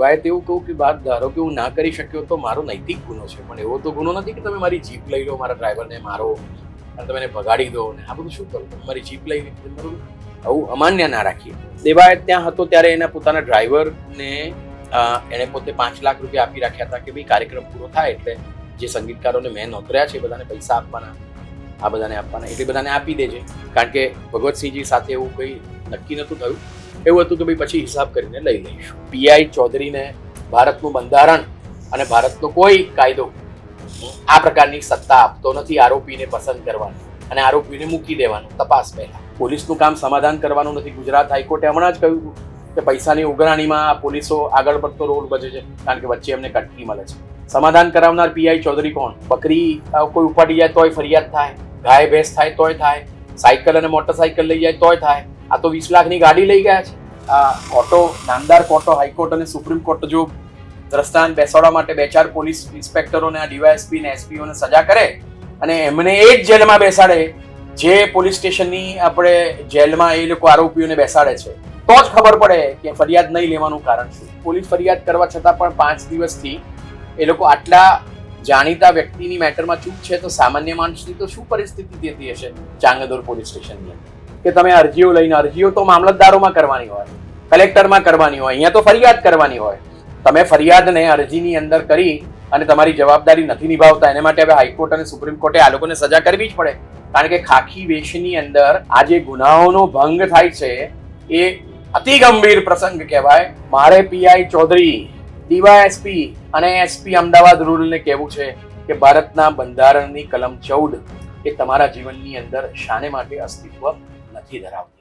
રિવાયત એવું કહું કે વાત ધારો કે હું ના કરી શક્યો તો મારો નૈતિક ગુનો છે, પણ એવો તો ગુનો નથી કે તમે મારી જીપ લઈ લો, મારા ડ્રાઈવરને મારો અને તમે એને ભગાડી દો ને આ બધું શું કરો? તમે મારી જીપ લઈ લીધી, આવું અમાન્ય ના રાખીએ. દેવાયત ત્યાં હતો ત્યારે એના પોતાના ડ્રાઈવરને એણે પોતે 5 લાખ રૂપિયા આપી રાખ્યા હતા કે ભાઈ કાર્યક્રમ પૂરો થાય એટલે જે સંગીતકારોને મેં નોતર્યા છે એ બધાને પૈસા આપવાના, આ બધાને આપવાના, એટલે બધાને આપી દેજે. કારણ કે ભગવતસિંહજી સાથે એવું કંઈ નક્કી નહોતું થયું. એવું હતું કે ભાઈ પછી હિસાબ કરીને લઈ લઈશું. પીઆઈ ચૌધરીને ભારતનું બંધારણ અને ભારતનો કોઈ કાયદો આ પ્રકારની સત્તા આપતો નથી આરોપીને પસંદ કરવાની અને આરોપીને મૂકી દેવાનું તપાસ પહેલા. પોલીસનું કામ સમાધાન કરવાનું નથી. ગુજરાત હાઈકોર્ટે હમણાં જ કહ્યું કે પૈસાની ઉઘરાણીમાં પોલીસો આગળ પડતો રોલ ભજવે છે, કારણ કે વચ્ચે એમને કટકી મળે છે. સમાધાન કરાવનાર પીઆઈ ચૌધરી કોણ? બકરી કોઈ ઉપાડી જાય તોય ફરિયાદ થાય, ગાય ભેંસ થાય તોય થાય, સાયકલ અને મોટરસાયકલ લઈ જાય તોય થાય. આ તો 20 લાખની ગાડી લઈ ગયા છે. આ કોર્ટો, નામદાર કોર્ટો, હાઈકોર્ટ અને સુપ્રીમ કોર્ટ જો દ્રષ્ટાંત બેસાડવા માટે 2-4 પોલીસ ઇન્સ્પેક્ટરોને, ડીવાયએસપી ને એસપીઓને સજા કરે અને એમને એ જ જેલમાં બેસાડે જે પોલીસ સ્ટેશનની આપણે જેલમાં એ લોકો આરોપીઓને બેસાડે છે, તો જ ખબર પડે કે ફરિયાદ નહીં લેવાનું કારણ શું. પોલીસ ફરિયાદ કરવા છતાં પણ 5 દિવસથી એ લોકો આટલા જાણીતા વ્યક્તિની મેટરમાં ચૂપ છે, તો સામાન્ય માણસની તો શું પરિસ્થિતિ થતી હશે ચાંગદોર પોલીસ સ્ટેશનની અંદર? કે તમે અરજીઓ લઈને, અરજીઓ તો મામલતદારોમાં કરવાની હોય, કલેક્ટરમાં કરવાની હોય, અહીંયા તો ફરિયાદ કરવાની હોય. તમે ફરિયાદને અરજીની અંદર કરી અને તમારી જવાબદારી નથી નિભાવતા, એને માટે હવે હાઈકોર્ટ અને સુપ્રીમ કોર્ટે આ લોકોને સજા કરવી જ પડે. કારણ કે ખાખી વેશની અંદર આ જે ગુનાઓનો ભંગ થાય છે એ અતિ ગંભીર પ્રસંગ કહેવાય. મારે પીઆઈ ચૌધરી, ડીવાયએસપી અને એસપી અમદાવાદ રૂરલને કહેવું છે કે ભારતના બંધારણની કલમ 14 એ તમારા જીવનની અંદર શાને માટે અસ્તિત્વ નથી ધરાવતી.